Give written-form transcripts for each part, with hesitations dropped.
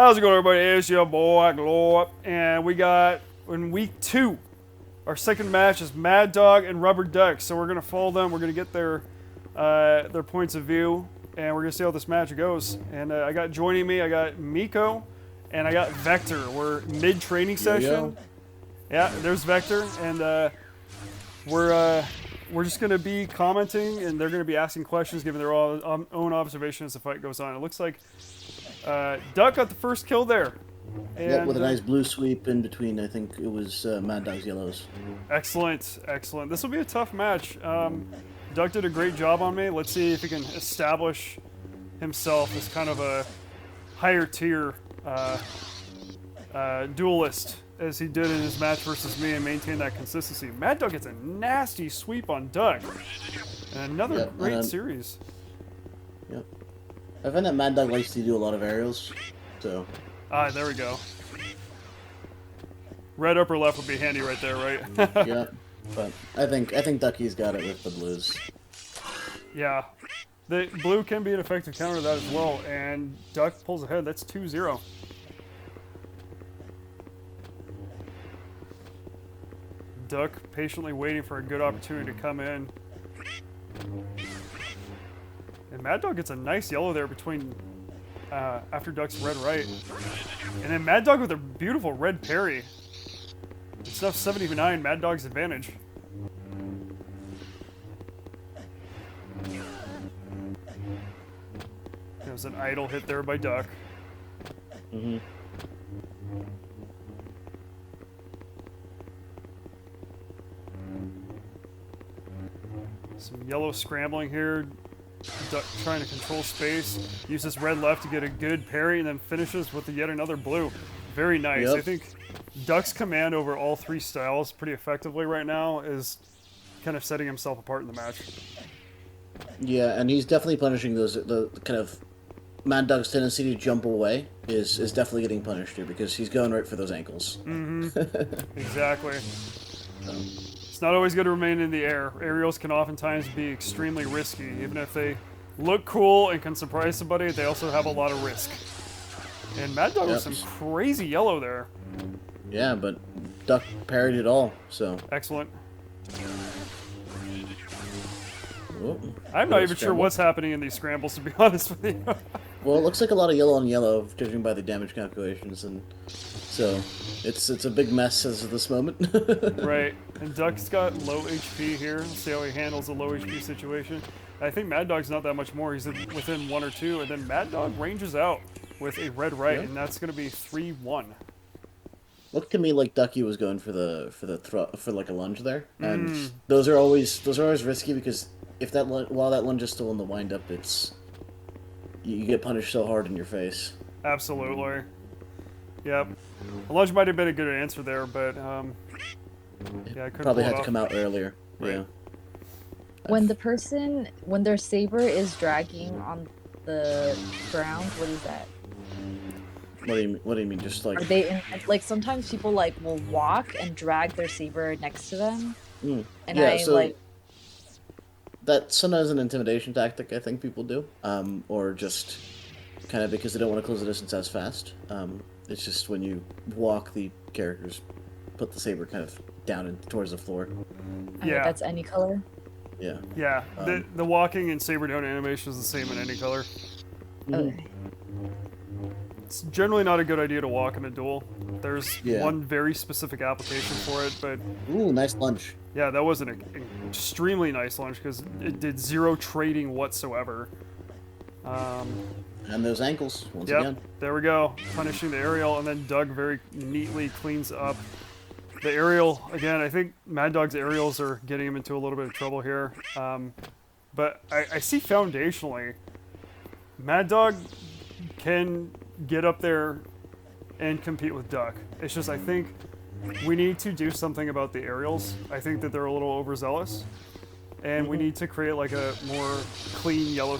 How's it going, everybody? It's your boy Glorp, and we got in week 2. Our second match is Maddog and RubberDuck. So we're gonna follow them. We're gonna get their points of view, and we're gonna see how this match goes. And I got joining me, I got Miko, and I got Vector. We're mid training session. Yeah, there's Vector, and we're just gonna be commenting, and they're gonna be asking questions, giving their own observation as the fight goes on. It looks like Duck got the first kill there. And, yep, with a nice blue sweep in between. I think it was Maddog's yellows. Excellent, excellent. This will be a tough match. Duck did a great job on me. Let's see if he can establish himself as kind of a higher tier duelist as he did in his match versus me and maintain that consistency. Maddog gets a nasty sweep on Duck. And another great series. Yep. I find that Maddog likes to do a lot of aerials, so... There we go. Red upper left would be handy right there, right? Yeah, but I think Ducky's got it with the blues. Yeah. The blue can be an effective counter to that as well, and Duck pulls ahead. That's 2-0. Duck patiently waiting for a good opportunity to come in. And Maddog gets a nice yellow there between after Duck's red right. And then Maddog with a beautiful red parry. It's now 79, Maddog's advantage. There was an idle hit there by Duck. Mm-hmm. Some yellow scrambling here. Duck trying to control space. Uses red left to get a good parry and then finishes with yet another blue. Very nice. Yep. I think Duck's command over all three styles pretty effectively right now is kind of setting himself apart in the match. Yeah, and he's definitely punishing those. The kind of Maddog's tendency to jump away is definitely getting punished here because he's going right for those ankles. Mm-hmm. Exactly. It's not always good to remain in the air. Aerials can oftentimes be extremely risky. Even if they look cool and can surprise somebody, they also have a lot of risk. And Maddog with some crazy yellow there. Yeah, but Duck parried it all, so... Excellent. Oh, I'm not even sure what's happening in these scrambles, to be honest with you. Well, it looks like a lot of yellow on yellow, judging by the damage calculations, and so it's a big mess as of this moment. Right, and Duck's got low HP here. Let's see how he handles a low HP situation. I think Maddog's not that much more. He's within 1 or 2, and then Maddog ranges out with a red right, and that's going to be 3-1. Looked to me like Ducky was going for like a lunge there, and those are always risky because if while that lunge is still in the windup, you get punished so hard in your face. Absolutely. Yep. A lunge might have been a good answer there, but yeah, I couldn't probably pull had to come out earlier. Right. Yeah. When their saber is dragging on the ground, what is that? What do you mean? Just like... Are they in, like sometimes people like will walk and drag their saber next to them, and yeah, I like... That's sometimes an intimidation tactic, I think people do, or just kind of because they don't want to close the distance as fast. It's just when you walk, the characters put the saber kind of down and towards the floor. Yeah, that's any color. Yeah. Yeah, the walking and saber down animation is the same in any color. Okay. It's generally not a good idea to walk in a duel. There's Yeah. one very specific application for it, but Ooh, nice lunge. yeah, that was an extremely nice lunge because it did 0 trading whatsoever. And those ankles, once again. There we go. Punishing the aerial, and then Doug very neatly cleans up the aerial. Again, I think Maddog's aerials are getting him into a little bit of trouble here. But I see foundationally, Maddog can get up there and compete with Duck. It's just I think we need to do something about the aerials. I think that they're a little overzealous. And we need to create like a more clean yellow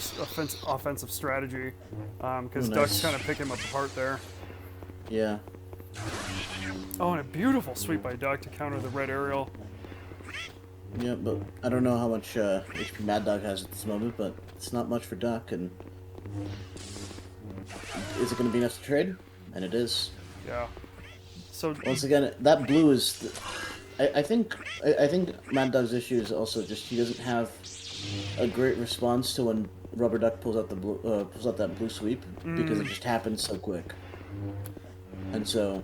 offensive strategy, because Duck's kind of picking him apart there. Yeah. Oh, and a beautiful sweep by Duck to counter the red aerial. Yeah, but I don't know how much HP Maddog has at this moment, but it's not much for Duck, and is it going to be enough to trade? and it is. Yeah. So Once again, that blue is. I think Maddog's issue is also just he doesn't have a great response to when RubberDuck pulls out that blue sweep because it just happens so quick. And so.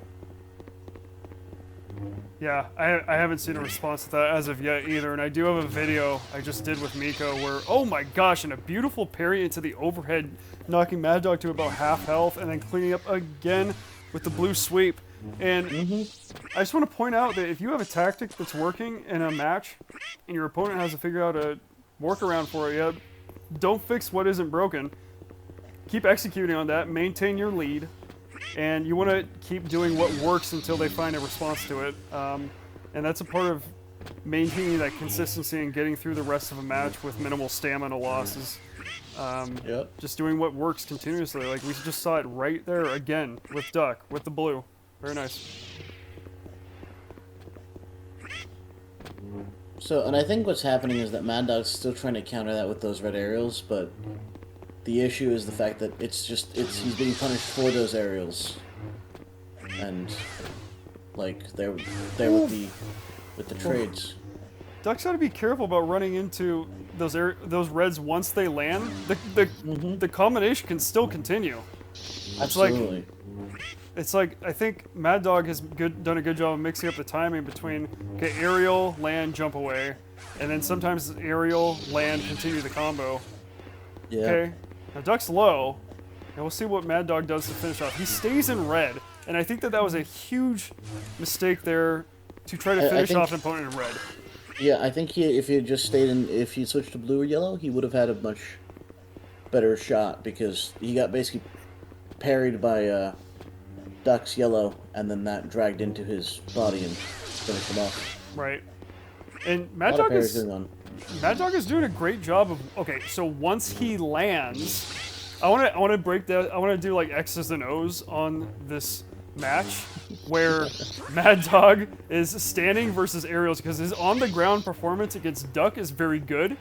Yeah, I haven't seen a response to that as of yet either, and I do have a video I just did with Miko where, oh my gosh, and a beautiful parry into the overhead, knocking Maddog to about half health, and then cleaning up again with the blue sweep. And I just want to point out that if you have a tactic that's working in a match, and your opponent has to figure out a workaround for it yet, don't fix what isn't broken. Keep executing on that, maintain your lead, and you want to keep doing what works until they find a response to it. And that's a part of maintaining that consistency and getting through the rest of a match with minimal stamina losses. Just doing what works continuously. Like we just saw it right there again with Duck, with the blue. Very nice. So, and I think what's happening is that Maddog's still trying to counter that with those red aerials, but the issue is the fact that he's being punished for those aerials, and like they're with the trades. Duck's got to be careful about running into those reds once they land. The combination can still continue. Absolutely. It's like I think Maddog has done a good job of mixing up the timing between aerial, land, jump away, and then sometimes aerial, land, continue the combo. Yeah. Okay. Now Duck's low, and we'll see what Maddog does to finish off. He stays in red, and I think that was a huge mistake there to try to finish off an opponent in red. Yeah, I think if he had just stayed in, if he switched to blue or yellow, he would have had a much better shot because he got basically parried by Duck's yellow, and then that dragged into his body and finished him off. Right. And Maddog is doing a great job of. Okay, so once he lands, I want to break that. I want to do like X's and O's on this match where Maddog is standing versus aerials because his on the ground performance against Duck is very good.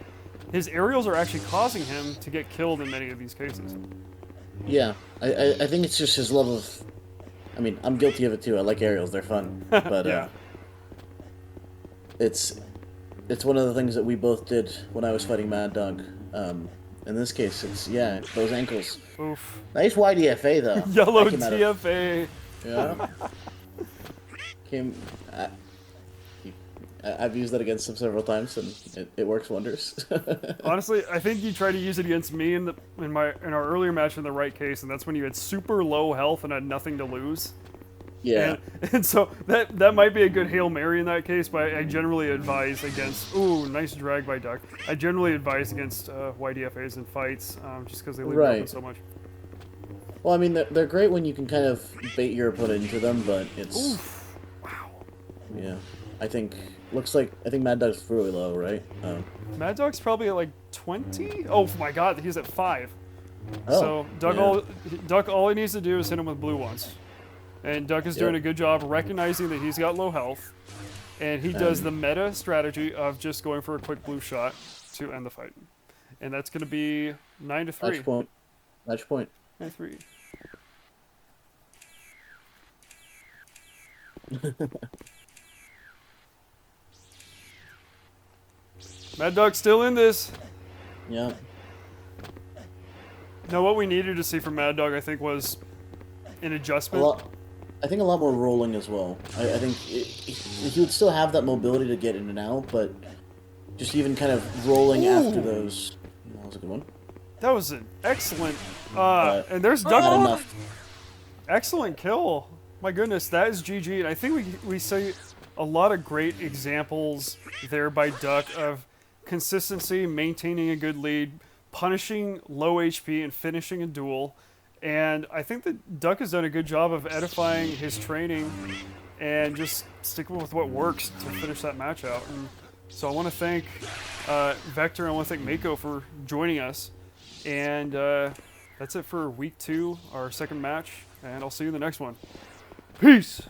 His aerials are actually causing him to get killed in many of these cases. Yeah, I think it's just his love of. I mean, I'm guilty of it too. I like aerials; they're fun, but yeah. It's one of the things that we both did when I was fighting Maddog. In this case, it's those ankles. Oof. Nice YDFA though. Yellow TFA. Yeah. I've used that against him several times, and it works wonders. Honestly, I think you tried to use it against me in our earlier match in the right case, and that's when you had super low health and had nothing to lose. Yeah. And so that might be a good Hail Mary in that case, but I generally advise against. Ooh, nice drag by Duck. I generally advise against YDFAs in fights, just because they leave it open so much. Well, I mean, they're great when you can kind of bait your opponent into them, but it's. Oof. Wow. Yeah, I think Maddog's really low, right? Maddog's probably at like 20. Oh my God, he's at 5. Oh, So Duck, all he needs to do is hit him with blue once. And Duck is doing a good job recognizing that he's got low health, and he does the meta strategy of just going for a quick blue shot to end the fight. And that's going to be 9-3. Match point. 9-3. Maddog's still in this. Yeah. Now, what we needed to see from Maddog, I think, was an adjustment. I think a lot more rolling as well. I think he would still have that mobility to get in and out, but just even kind of rolling after those. That was a good one. That was an excellent. And there's Duck. Excellent kill. My goodness, that is GG. And I think we see a lot of great examples there by Duck of consistency, maintaining a good lead, punishing low HP, and finishing a duel. And I think that Duck has done a good job of edifying his training and just sticking with what works to finish that match out. And so I want to thank Vector, and I want to thank Miko for joining us. And that's it for week 2, our second match. And I'll see you in the next one. Peace!